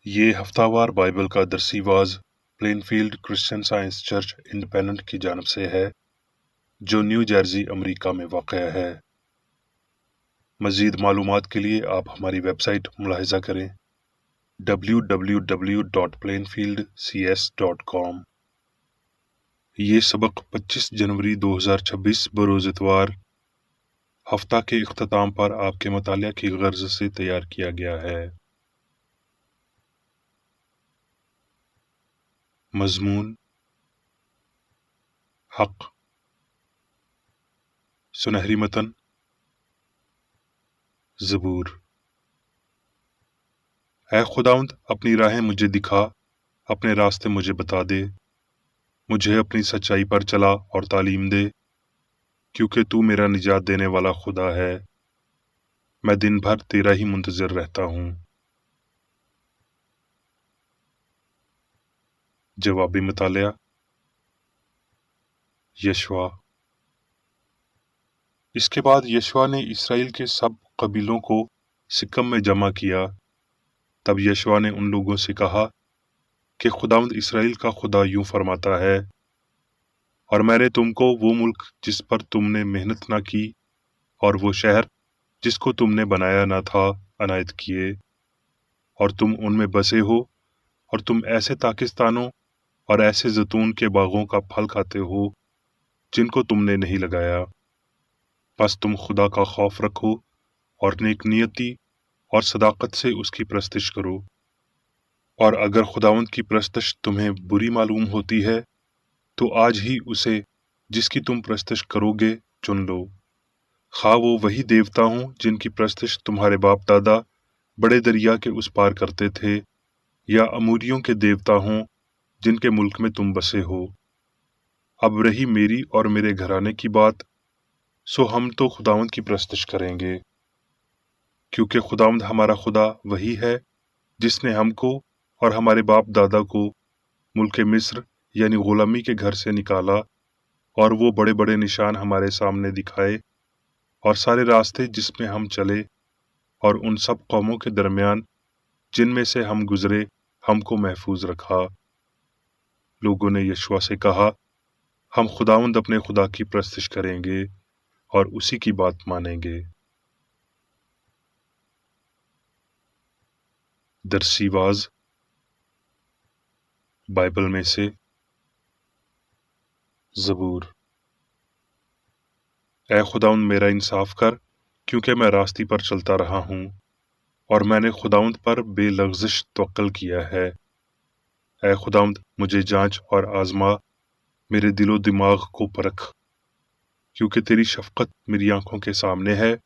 یہ ہفتہ وار بائبل کا درسی واز Plainfield Christian Science Church Independent کی جانب سے ہے جو نیو جرسی امریکہ میں واقع ہے۔ مزید معلومات کے لیے آپ ہماری ویب سائٹ ملاحظہ کریں www.plainfieldcs.com۔ یہ سبق 25 جنوری 2026 بروز اتوار ہفتہ کے اختتام پر آپ کے مطالعہ کی غرض سے تیار کیا گیا ہے۔ مضمون: حق۔ سنہری متن: زبور۔ اے خداوند، اپنی راہیں مجھے دکھا، اپنے راستے مجھے بتا دے، مجھے اپنی سچائی پر چلا اور تعلیم دے، کیونکہ تو میرا نجات دینے والا خدا ہے۔ میں دن بھر تیرا ہی منتظر رہتا ہوں۔ جوابی مطالعہ: یشوع۔ اس کے بعد یشوع نے اسرائیل کے سب قبیلوں کو سکم میں جمع کیا۔ تب یشوع نے ان لوگوں سے کہا کہ خداوند اسرائیل کا خدا یوں فرماتا ہے، اور میں نے تم کو وہ ملک جس پر تم نے محنت نہ کی اور وہ شہر جس کو تم نے بنایا نہ تھا عنایت کیے، اور تم ان میں بسے ہو، اور تم ایسے پاکستانوں اور ایسے زیتون کے باغوں کا پھل کھاتے ہو جن کو تم نے نہیں لگایا۔ بس تم خدا کا خوف رکھو اور نیک نیتی اور صداقت سے اس کی پرستش کرو، اور اگر خداوند کی پرستش تمہیں بری معلوم ہوتی ہے تو آج ہی اسے جس کی تم پرستش کرو گے چن لو، خواہ وہ وہی دیوتا ہوں جن کی پرستش تمہارے باپ دادا بڑے دریا کے اس پار کرتے تھے، یا اموریوں کے دیوتا ہوں جن کے ملک میں تم بسے ہو۔ اب رہی میری اور میرے گھرانے کی بات، سو ہم تو خداوند کی پرستش کریں گے، کیونکہ خداوند ہمارا خدا وہی ہے جس نے ہم کو اور ہمارے باپ دادا کو ملک مصر یعنی غلامی کے گھر سے نکالا، اور وہ بڑے بڑے نشان ہمارے سامنے دکھائے، اور سارے راستے جس میں ہم چلے اور ان سب قوموں کے درمیان جن میں سے ہم گزرے ہم کو محفوظ رکھا۔ لوگوں نے یشوع سے کہا، ہم خداوند اپنے خدا کی پرستش کریں گے اور اسی کی بات مانیں گے۔ درسی واز بائبل میں سے زبور۔ اے خداوند میرا انصاف کر، کیونکہ میں راستی پر چلتا رہا ہوں، اور میں نے خداوند پر بے لغزش توکل کیا ہے۔ اے خداوند مجھے جانچ اور آزما، میرے دل و دماغ کو پرکھ، کیونکہ تیری شفقت میری آنکھوں کے سامنے ہے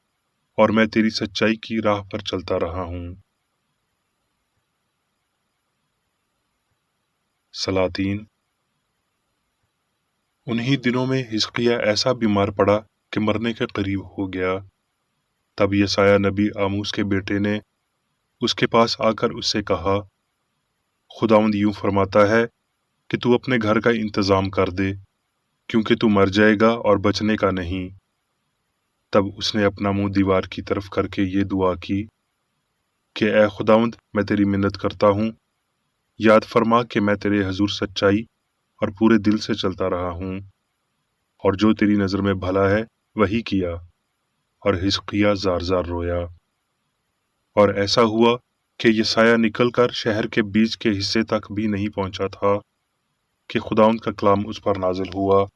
اور میں تیری سچائی کی راہ پر چلتا رہا ہوں۔ سلاطین۔ انہی دنوں میں حزقیہ ایسا بیمار پڑا کہ مرنے کے قریب ہو گیا۔ تب یسایہ نبی آموس کے بیٹے نے اس کے پاس آ کر اس سے کہا، خداوند یوں فرماتا ہے کہ تو اپنے گھر کا انتظام کر دے، کیونکہ تو مر جائے گا اور بچنے کا نہیں۔ تب اس نے اپنا منہ دیوار کی طرف کر کے یہ دعا کی کہ اے خداوند میں تیری منت کرتا ہوں، یاد فرما کہ میں تیرے حضور سچائی اور پورے دل سے چلتا رہا ہوں، اور جو تیری نظر میں بھلا ہے وہی کیا۔ اور حزقیہ زار زار رویا۔ اور ایسا ہوا کہ یسایہ نکل کر شہر کے بیچ کے حصے تک بھی نہیں پہنچا تھا کہ خداوند کا کلام اس پر نازل ہوا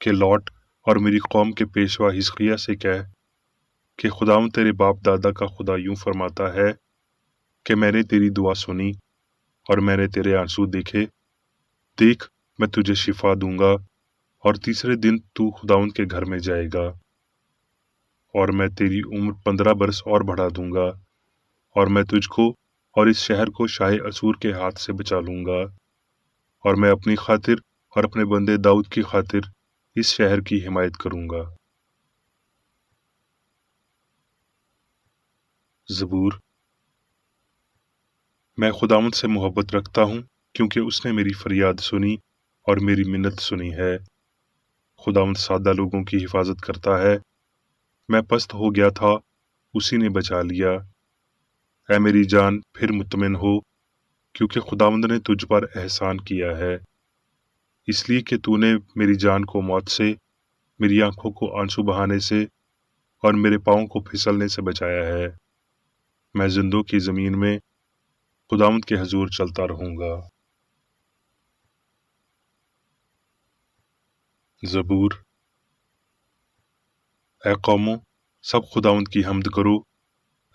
کہ لوٹ اور میری قوم کے پیشوا حزقیہ سے کہہ کہ خداوند تیرے باپ دادا کا خدا یوں فرماتا ہے کہ میں نے تیری دعا سنی اور میں نے تیرے آنسو دیکھے، دیکھ میں تجھے شفا دوں گا، اور تیسرے دن تو خداوند کے گھر میں جائے گا، اور میں تیری عمر 15 برس اور بڑھا دوں گا، اور میں تجھ کو اور اس شہر کو شاہ اسور کے ہاتھ سے بچا لوں گا، اور میں اپنی خاطر اور اپنے بندے داؤد کی خاطر اس شہر کی حمایت کروں گا۔ زبور۔ میں خداوند سے محبت رکھتا ہوں کیونکہ اس نے میری فریاد سنی اور میری منت سنی ہے۔ خداوند سادہ لوگوں کی حفاظت کرتا ہے، میں پست ہو گیا تھا اسی نے بچا لیا۔ اے میری جان پھر مطمئن ہو، کیونکہ خداوند نے تجھ پر احسان کیا ہے، اس لیے کہ تو نے میری جان کو موت سے، میری آنکھوں کو آنسو بہانے سے اور میرے پاؤں کو پھسلنے سے بچایا ہے۔ میں زندوں کی زمین میں خداوند کے حضور چلتا رہوں گا۔ زبور۔ اے قوموں، سب خداوند کی حمد کرو،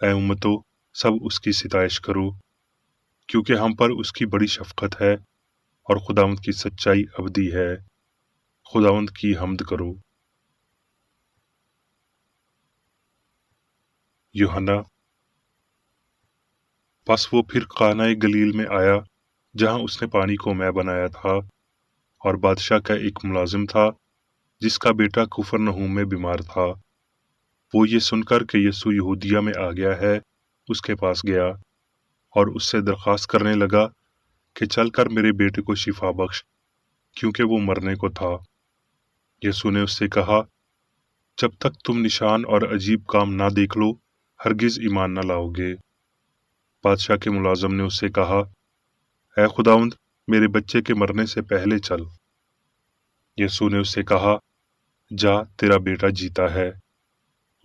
اے امتو، سب اس کی ستائش کرو، کیونکہ ہم پر اس کی بڑی شفقت ہے اور خداوند کی سچائی ابدی ہے۔ خداوند کی حمد کرو۔ یوحنا۔ پس وہ پھر قانہ گلیل میں آیا جہاں اس نے پانی کو مے بنایا تھا، اور بادشاہ کا ایک ملازم تھا جس کا بیٹا کفرنہوم میں بیمار تھا۔ وہ یہ سن کر کہ یسوع یہودیہ میں آ گیا ہے اس کے پاس گیا اور اس سے درخواست کرنے لگا کہ چل کر میرے بیٹے کو شفا بخش، کیونکہ وہ مرنے کو تھا۔ یسوع نے اس سے کہا، جب تک تم نشان اور عجیب کام نہ دیکھ لو ہرگز ایمان نہ لاؤ گے۔ بادشاہ کے ملازم نے اس سے کہا، اے خداوند، میرے بچے کے مرنے سے پہلے چل۔ یسوع نے اس سے کہا، جا، تیرا بیٹا جیتا ہے۔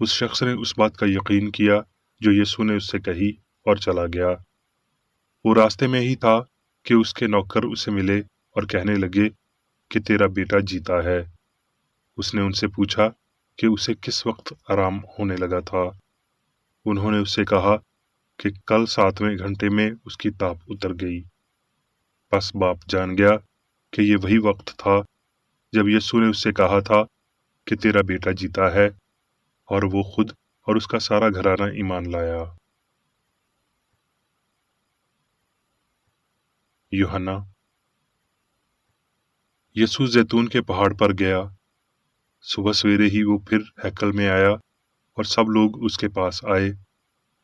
اس شخص نے اس بات کا یقین کیا جو یسوع نے اس سے کہی اور چلا گیا۔ وہ راستے میں ہی تھا کہ اس کے نوکر اسے ملے اور کہنے لگے کہ تیرا بیٹا جیتا ہے۔ اس نے ان سے پوچھا کہ اسے کس وقت آرام ہونے لگا تھا۔ انہوں نے اس سے کہا کہ کل 7ویں گھنٹے میں اس کی تاپ اتر گئی۔ پس باپ جان گیا کہ یہ وہی وقت تھا جب یسوع نے اس سے کہا تھا کہ تیرا بیٹا جیتا ہے، اور وہ خود اور اس کا سارا گھرانہ ایمان لایا۔ یوحنا۔ یسوع زیتون کے پہاڑ پر گیا۔ صبح سویرے ہی وہ پھر ہیکل میں آیا اور سب لوگ اس کے پاس آئے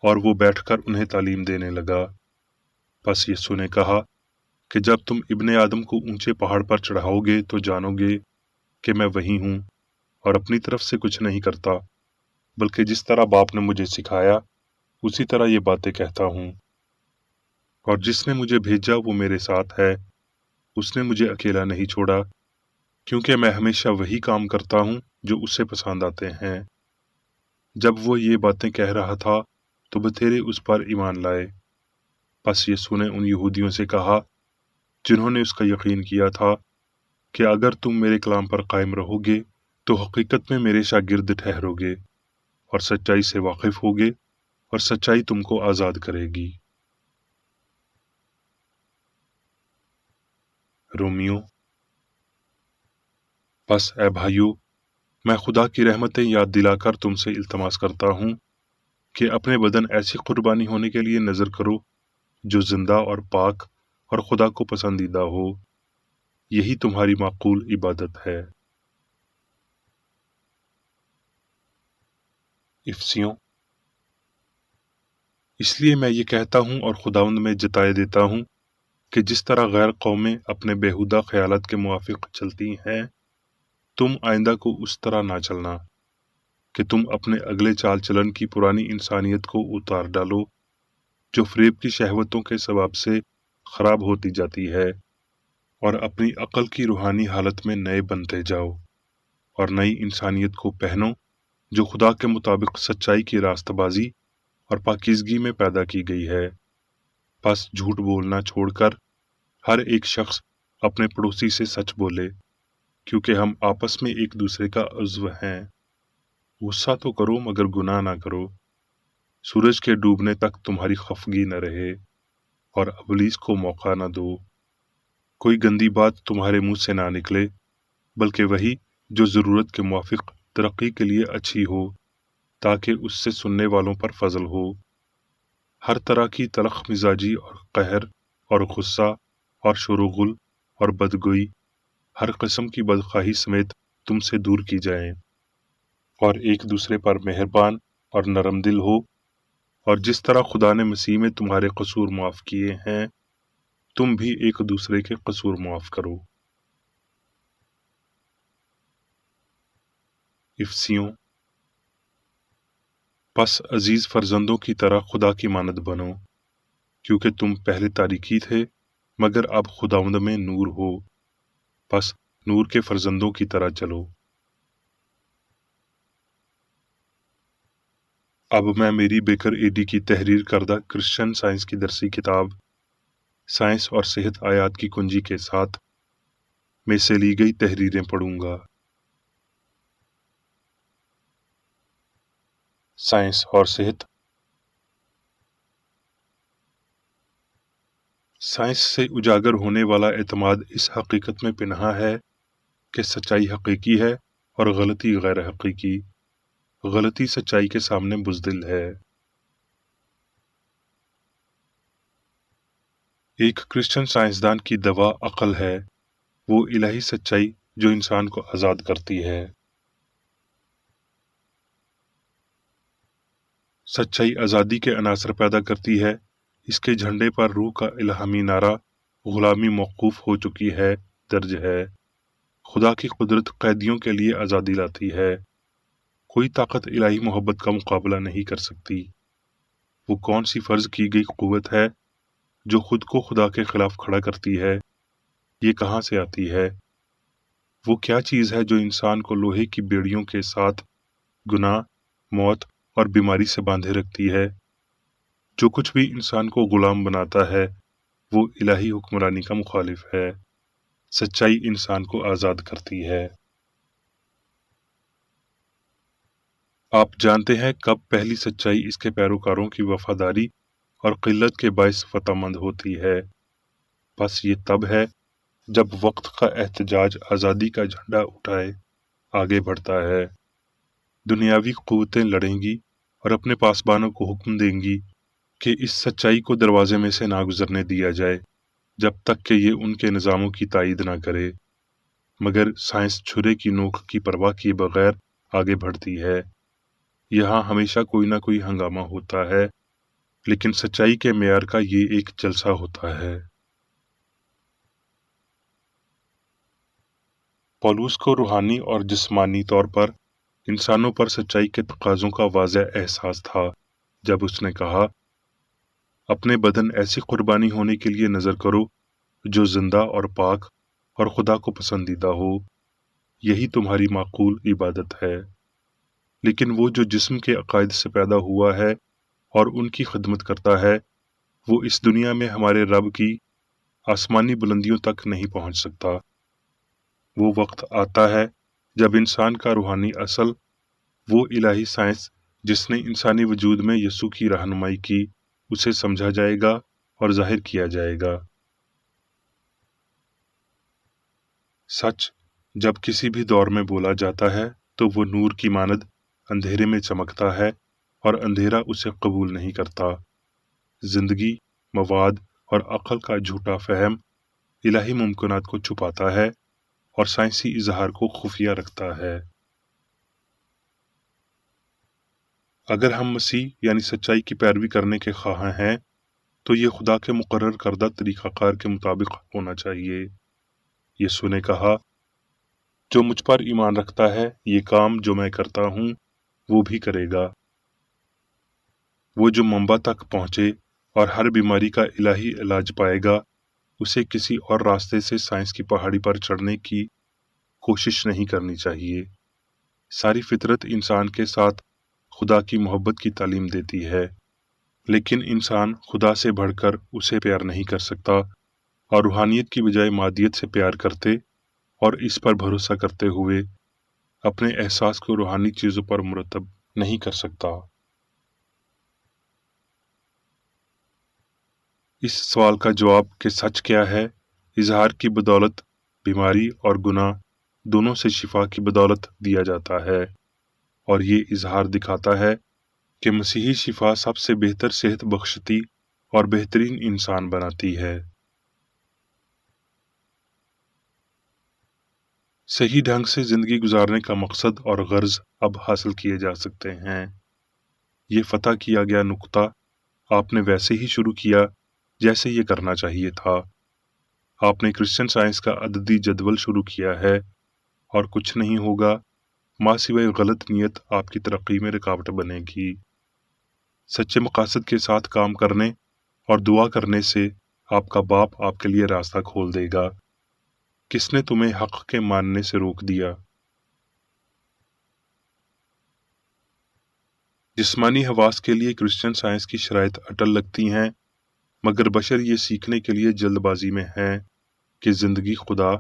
اور وہ بیٹھ کر انہیں تعلیم دینے لگا۔ پس یسوع نے کہا کہ جب تم ابن آدم کو اونچے پہاڑ پر چڑھاؤ گے تو جانو گے کہ میں وہی ہوں، اور اپنی طرف سے کچھ نہیں کرتا، بلکہ جس طرح باپ نے مجھے سکھایا اسی طرح یہ باتیں کہتا ہوں۔ اور جس نے مجھے بھیجا وہ میرے ساتھ ہے، اس نے مجھے اکیلا نہیں چھوڑا، کیونکہ میں ہمیشہ وہی کام کرتا ہوں جو اسے پسند آتے ہیں۔ جب وہ یہ باتیں کہہ رہا تھا تو بتھیرے اس پر ایمان لائے۔ پس یسوع نے ان یہودیوں سے کہا جنہوں نے اس کا یقین کیا تھا کہ اگر تم میرے کلام پر قائم رہو گے تو حقیقت میں میرے شاگرد ٹھہرو گے اور سچائی سے واقف ہوگے، اور سچائی تم کو آزاد کرے گی۔ رومیو۔ پس اے بھائیو، میں خدا کی رحمتیں یاد دلا کر تم سے التماس کرتا ہوں کہ اپنے بدن ایسی قربانی ہونے کے لیے نذر کرو جو زندہ اور پاک اور خدا کو پسندیدہ ہو، یہی تمہاری معقول عبادت ہے۔ افسیوں۔ اس لیے میں یہ کہتا ہوں اور خداوند میں جتائے دیتا ہوں کہ جس طرح غیر قومیں اپنے بیہودہ خیالات کے موافق چلتی ہیں، تم آئندہ کو اس طرح نہ چلنا کہ تم اپنے اگلے چال چلن کی پرانی انسانیت کو اتار ڈالو جو فریب کی شہوتوں کے سبب سے خراب ہوتی جاتی ہے، اور اپنی عقل کی روحانی حالت میں نئے بنتے جاؤ، اور نئی انسانیت کو پہنو جو خدا کے مطابق سچائی کی راست بازی اور پاکیزگی میں پیدا کی گئی ہے۔ پس جھوٹ بولنا چھوڑ کر ہر ایک شخص اپنے پڑوسی سے سچ بولے، کیونکہ ہم آپس میں ایک دوسرے کا عضو ہیں۔ غصہ تو کرو مگر گناہ نہ کرو۔ سورج کے ڈوبنے تک تمہاری خفگی نہ رہے، اور ابلیس کو موقع نہ دو۔ کوئی گندی بات تمہارے منہ سے نہ نکلے، بلکہ وہی جو ضرورت کے موافق ترقی کے لیے اچھی ہو، تاکہ اس سے سننے والوں پر فضل ہو۔ ہر طرح کی تلخ مزاجی اور قہر اور غصہ اور شور و غل اور بدگوئی، ہر قسم کی بدخواہی سمیت تم سے دور کی جائیں، اور ایک دوسرے پر مہربان اور نرم دل ہو، اور جس طرح خدا نے مسیح میں تمہارے قصور معاف کیے ہیں، تم بھی ایک دوسرے کے قصور معاف کرو۔ افسیوں۔ پس عزیز فرزندوں کی طرح خدا کی مانند بنو، کیونکہ تم پہلے تاریکی تھے مگر اب خداوند میں نور ہو، پس نور کے فرزندوں کی طرح چلو۔ اب میں میری بیکر ایڈی کی تحریر کردہ کرسچن سائنس کی درسی کتاب سائنس اور صحت آیات کی کنجی کے ساتھ میں سے لی گئی تحریریں پڑھوں گا۔ سائنس اور صحت۔ سائنس سے اجاگر ہونے والا اعتماد اس حقیقت میں پنہاں ہے کہ سچائی حقیقی ہے اور غلطی غیر حقیقی۔ غلطی سچائی کے سامنے بزدل ہے۔ ایک کرسچن سائنسدان کی دوا عقل ہے، وہ الہی سچائی جو انسان کو آزاد کرتی ہے۔ سچائی آزادی کے عناصر پیدا کرتی ہے۔ اس کے جھنڈے پر روح کا الہامی نعرہ غلامی موقوف ہو چکی ہے درج ہے۔ خدا کی قدرت قیدیوں کے لیے آزادی لاتی ہے۔ کوئی طاقت الہی محبت کا مقابلہ نہیں کر سکتی۔ وہ کون سی فرض کی گئی قوت ہے جو خود کو خدا کے خلاف کھڑا کرتی ہے؟ یہ کہاں سے آتی ہے؟ وہ کیا چیز ہے جو انسان کو لوہے کی بیڑیوں کے ساتھ گناہ، موت اور بیماری سے باندھے رکھتی ہے؟ جو کچھ بھی انسان کو غلام بناتا ہے وہ الہی حکمرانی کا مخالف ہے۔ سچائی انسان کو آزاد کرتی ہے۔ آپ جانتے ہیں کب پہلی سچائی اس کے پیروکاروں کی وفاداری اور قلت کے باعث فتح مند ہوتی ہے؟ بس یہ تب ہے جب وقت کا احتجاج آزادی کا جھنڈا اٹھائے آگے بڑھتا ہے۔ دنیاوی قوتیں لڑیں گی اور اپنے پاسبانوں کو حکم دیں گی کہ اس سچائی کو دروازے میں سے نہ گزرنے دیا جائے جب تک کہ یہ ان کے نظاموں کی تائید نہ کرے، مگر سائنس چھرے کی نوک کی پرواہ کیے بغیر آگے بڑھتی ہے۔ یہاں ہمیشہ کوئی نہ کوئی ہنگامہ ہوتا ہے، لیکن سچائی کے معیار کا یہ ایک جلسہ ہوتا ہے۔ پولس کو روحانی اور جسمانی طور پر انسانوں پر سچائی کے تقاضوں کا واضح احساس تھا جب اس نے کہا، اپنے بدن ایسی قربانی ہونے کے لیے نظر کرو جو زندہ اور پاک اور خدا کو پسندیدہ ہو، یہی تمہاری معقول عبادت ہے۔ لیکن وہ جو جسم کے عقائد سے پیدا ہوا ہے اور ان کی خدمت کرتا ہے، وہ اس دنیا میں ہمارے رب کی آسمانی بلندیوں تک نہیں پہنچ سکتا۔ وہ وقت آتا ہے جب انسان کا روحانی اصل، وہ الہی سائنس جس نے انسانی وجود میں یسوع کی رہنمائی کی، اسے سمجھا جائے گا اور ظاہر کیا جائے گا۔ سچ جب کسی بھی دور میں بولا جاتا ہے تو وہ نور کی مانند اندھیرے میں چمکتا ہے اور اندھیرا اسے قبول نہیں کرتا۔ زندگی، مواد اور عقل کا جھوٹا فہم الہی ممکنات کو چھپاتا ہے اور سائنسی اظہار کو خفیہ رکھتا ہے۔ اگر ہم مسیح یعنی سچائی کی پیروی کرنے کے خواہاں ہیں تو یہ خدا کے مقرر کردہ طریقہ کار کے مطابق ہونا چاہیے۔ یسوع نے کہا، جو مجھ پر ایمان رکھتا ہے یہ کام جو میں کرتا ہوں وہ بھی کرے گا۔ وہ جو منبع تک پہنچے اور ہر بیماری کا الہی علاج پائے گا، اسے کسی اور راستے سے سائنس کی پہاڑی پر چڑھنے کی کوشش نہیں کرنی چاہیے۔ ساری فطرت انسان کے ساتھ خدا کی محبت کی تعلیم دیتی ہے، لیکن انسان خدا سے بڑھ کر اسے پیار نہیں کر سکتا اور روحانیت کی بجائے مادیت سے پیار کرتے اور اس پر بھروسہ کرتے ہوئے اپنے احساس کو روحانی چیزوں پر مرتب نہیں کر سکتا۔ اس سوال کا جواب کہ سچ کیا ہے، اظہار کی بدولت بیماری اور گناہ دونوں سے شفا کی بدولت دیا جاتا ہے، اور یہ اظہار دکھاتا ہے کہ مسیحی شفا سب سے بہتر صحت بخشتی اور بہترین انسان بناتی ہے۔ صحیح ڈھنگ سے زندگی گزارنے کا مقصد اور غرض اب حاصل کیے جا سکتے ہیں۔ یہ فتح کیا گیا نقطہ آپ نے ویسے ہی شروع کیا جیسے یہ کرنا چاہیے تھا۔ آپ نے کرسچن سائنس کا عددی جدول شروع کیا ہے اور کچھ نہیں ہوگا ماں سوائے غلط نیت آپ کی ترقی میں رکاوٹ بنے گی۔ سچے مقاصد کے ساتھ کام کرنے اور دعا کرنے سے آپ کا باپ آپ کے لیے راستہ کھول دے گا۔ کس نے تمہیں حق کے ماننے سے روک دیا؟ جسمانی حواس کے لیے کرسچن سائنس کی شرائط اٹل لگتی ہیں، مگر بشر یہ سیکھنے کے لیے جلد بازی میں ہیں کہ زندگی خدا،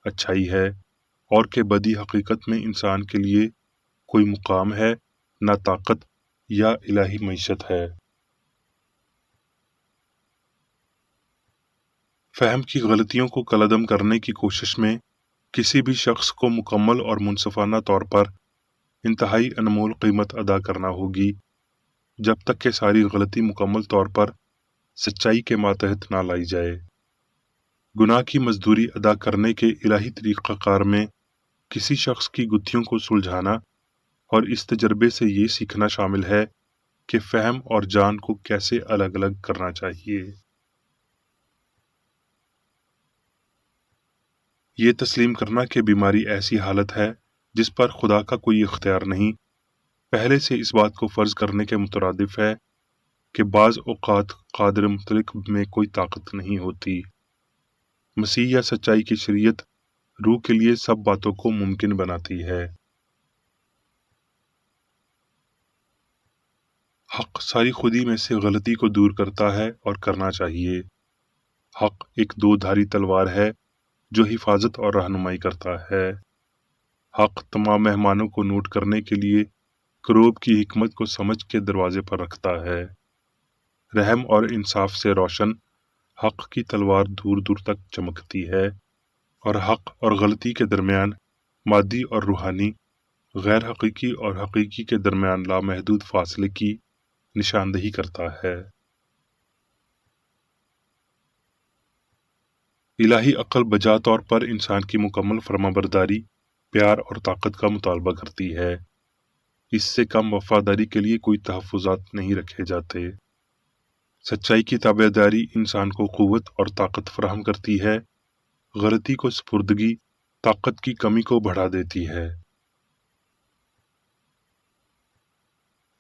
اچھائی ہے، اور کہ بدی حقیقت میں انسان کے لیے کوئی مقام ہے، نہ طاقت یا الہی معیشت ہے۔ فہم کی غلطیوں کو کالعدم کرنے کی کوشش میں کسی بھی شخص کو مکمل اور منصفانہ طور پر انتہائی انمول قیمت ادا کرنا ہوگی، جب تک کہ ساری غلطی مکمل طور پر سچائی کے ماتحت نہ لائی جائے۔ گناہ کی مزدوری ادا کرنے کے الہی طریقہ کار میں کسی شخص کی گتھیوں کو سلجھانا اور اس تجربے سے یہ سیکھنا شامل ہے کہ فہم اور جان کو کیسے الگ الگ کرنا چاہیے۔ یہ تسلیم کرنا کہ بیماری ایسی حالت ہے جس پر خدا کا کوئی اختیار نہیں، پہلے سے اس بات کو فرض کرنے کے مترادف ہے کہ بعض اوقات قادر مطلق میں کوئی طاقت نہیں ہوتی۔ مسیح یا سچائی کی شریعت روح کے لیے سب باتوں کو ممکن بناتی ہے۔ حق ساری خودی میں سے غلطی کو دور کرتا ہے اور کرنا چاہیے۔ حق ایک دو دھاری تلوار ہے جو حفاظت اور رہنمائی کرتا ہے۔ حق تمام مہمانوں کو نوٹ کرنے کے لیے کروب کی حکمت کو سمجھ کے دروازے پر رکھتا ہے۔ رحم اور انصاف سے روشن حق کی تلوار دور دور تک چمکتی ہے اور حق اور غلطی کے درمیان مادی اور روحانی، غیر حقیقی اور حقیقی کے درمیان لامحدود فاصلے کی نشاندہی کرتا ہے۔ الہی عقل بجا طور پر انسان کی مکمل فرمانبرداری، پیار اور طاقت کا مطالبہ کرتی ہے۔ اس سے کم وفاداری کے لیے کوئی تحفظات نہیں رکھے جاتے۔ سچائی کی تابعداری انسان کو قوت اور طاقت فراہم کرتی ہے، غلطی کو سپردگی طاقت کی کمی کو بڑھا دیتی ہے۔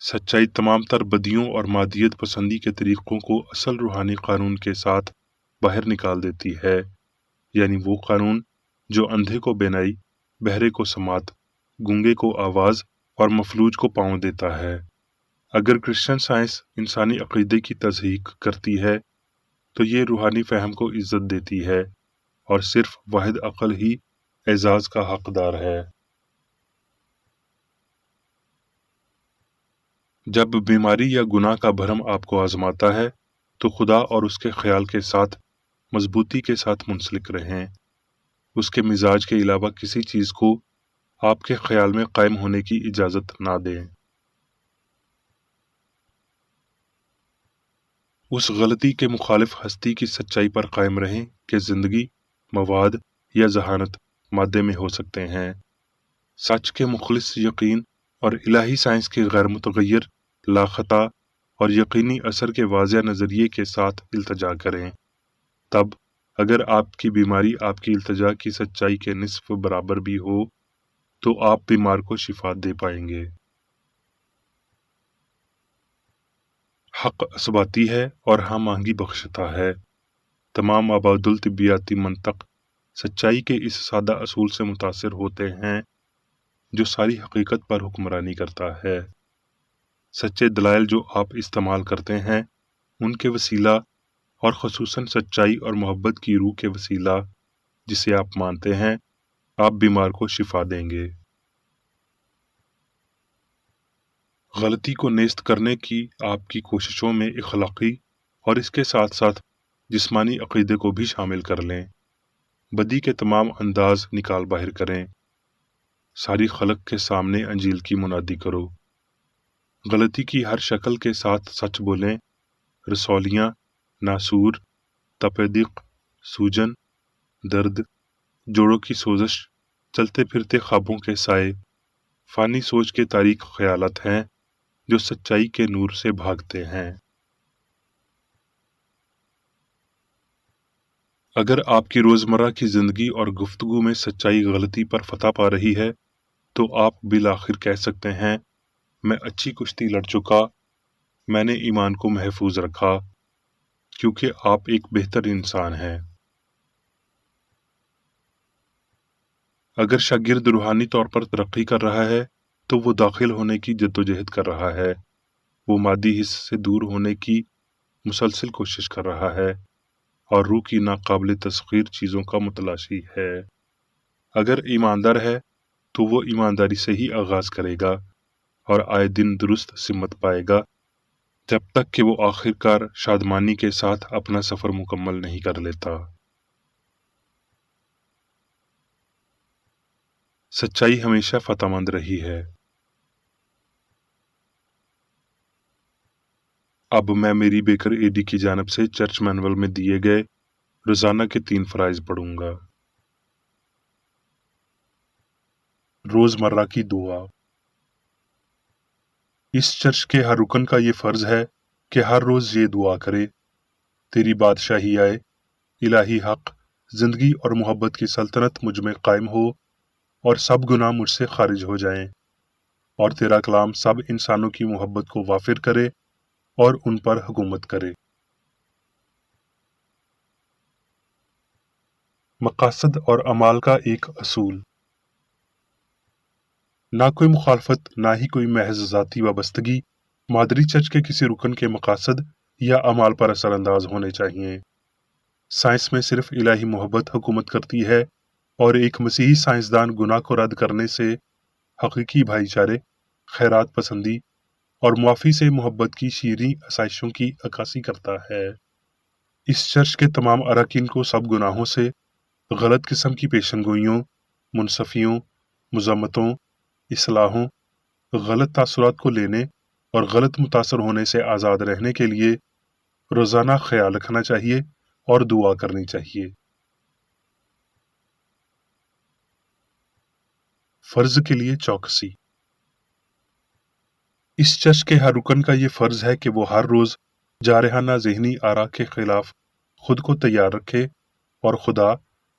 سچائی تمام تر بدیوں اور مادیت پسندی کے طریقوں کو اصل روحانی قانون کے ساتھ باہر نکال دیتی ہے، یعنی وہ قانون جو اندھے کو بینائی، بہرے کو سماعت، گونگے کو آواز اور مفلوج کو پاؤں دیتا ہے۔ اگر کرسچن سائنس انسانی عقیدے کی تصحیح کرتی ہے تو یہ روحانی فہم کو عزت دیتی ہے اور صرف واحد عقل ہی اعزاز کا حقدار ہے۔ جب بیماری یا گناہ کا بھرم آپ کو آزماتا ہے تو خدا اور اس کے خیال کے ساتھ مضبوطی کے ساتھ منسلک رہیں۔ اس کے مزاج کے علاوہ کسی چیز کو آپ کے خیال میں قائم ہونے کی اجازت نہ دیں۔ اس غلطی کے مخالف ہستی کی سچائی پر قائم رہیں کہ زندگی، مواد یا ذہانت مادے میں ہو سکتے ہیں۔ سچ کے مخلص یقین اور الہی سائنس کے غیر متغیر، لاخطا اور یقینی اثر کے واضح نظریے کے ساتھ التجا کریں۔ تب اگر آپ کی بیماری آپ کی التجا کی سچائی کے نصف برابر بھی ہو تو آپ بیمار کو شفا دے پائیں گے۔ حق اثباتی ہے اور ہم آہنگی بخشتا ہے۔ تمام آباد الطبیاتی منطق سچائی کے اس سادہ اصول سے متاثر ہوتے ہیں جو ساری حقیقت پر حکمرانی کرتا ہے۔ سچے دلائل جو آپ استعمال کرتے ہیں ان کے وسیلہ اور خصوصاً سچائی اور محبت کی روح کے وسیلہ جسے آپ مانتے ہیں، آپ بیمار کو شفا دیں گے۔ غلطی کو نیست کرنے کی آپ کی کوششوں میں اخلاقی اور اس کے ساتھ ساتھ جسمانی عقیدے کو بھی شامل کر لیں۔ بدی کے تمام انداز نکال باہر کریں۔ ساری خلق کے سامنے انجیل کی منادی کرو۔ غلطی کی ہر شکل کے ساتھ سچ بولیں۔ رسولیاں، ناسور، تپیدق، سوجن، درد، جوڑوں کی سوزش، چلتے پھرتے خوابوں کے سائے، فانی سوچ کے تاریک خیالات ہیں جو سچائی کے نور سے بھاگتے ہیں۔ اگر آپ کی روزمرہ کی زندگی اور گفتگو میں سچائی غلطی پر فتح پا رہی ہے تو آپ بالآخر کہہ سکتے ہیں، میں اچھی کشتی لڑ چکا، میں نے ایمان کو محفوظ رکھا کیونکہ آپ ایک بہتر انسان ہیں۔ اگر شاگرد روحانی طور پر ترقی کر رہا ہے تو وہ داخل ہونے کی جدوجہد کر رہا ہے، وہ مادی حص سے دور ہونے کی مسلسل کوشش کر رہا ہے اور روح کی ناقابل تسخیر چیزوں کا متلاشی ہے۔ اگر ایماندار ہے تو وہ ایمانداری سے ہی آغاز کرے گا اور آئے دن درست سمت پائے گا جب تک کہ وہ آخر کار شادمانی کے ساتھ اپنا سفر مکمل نہیں کر لیتا۔ سچائی ہمیشہ فتح مند رہی ہے۔ اب میں میری بیکر ایڈی کی جانب سے چرچ مینول میں دیے گئے روزانہ کے 3 فرائض پڑھوں گا۔ روزمرہ کی دعا۔ اس چرچ کے ہر رکن کا یہ فرض ہے کہ ہر روز یہ دعا کرے: تیری بادشاہی آئے، الہی حق، زندگی اور محبت کی سلطنت مجھ میں قائم ہو اور سب گناہ مجھ سے خارج ہو جائیں، اور تیرا کلام سب انسانوں کی محبت کو وافر کرے اور ان پر حکومت کرے۔ مقاصد اور اعمال کا ایک اصول۔ نہ کوئی مخالفت، نہ ہی کوئی محض ذاتی وابستگی مادری چرچ کے کسی رکن کے مقاصد یا اعمال پر اثر انداز ہونے چاہیے۔ سائنس میں صرف الہی محبت حکومت کرتی ہے اور ایک مسیحی سائنسدان گناہ کو رد کرنے سے حقیقی بھائی چارے، خیرات پسندی اور معافی سے محبت کی شیریں آسائشوں کی عکاسی کرتا ہے۔ اس چرچ کے تمام اراکین کو سب گناہوں سے، غلط قسم کی پیشن گوئیوں، منصفیوں، مذمتوں، اصلاحوں، غلط تاثرات کو لینے اور غلط متاثر ہونے سے آزاد رہنے کے لیے روزانہ خیال رکھنا چاہیے اور دعا کرنی چاہیے۔ فرض کے لیے چوکسی۔ اس چرچ کے ہر رکن کا یہ فرض ہے کہ وہ ہر روز جارحانہ ذہنی آرا کے خلاف خود کو تیار رکھے اور خدا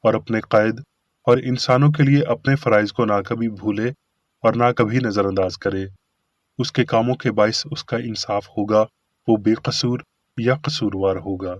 اور اپنے قائد اور انسانوں کے لیے اپنے فرائض کو نہ کبھی بھولے اور نہ کبھی نظر انداز کرے۔ اس کے کاموں کے باعث اس کا انصاف ہوگا، وہ بے قصور یا قصوروار ہوگا۔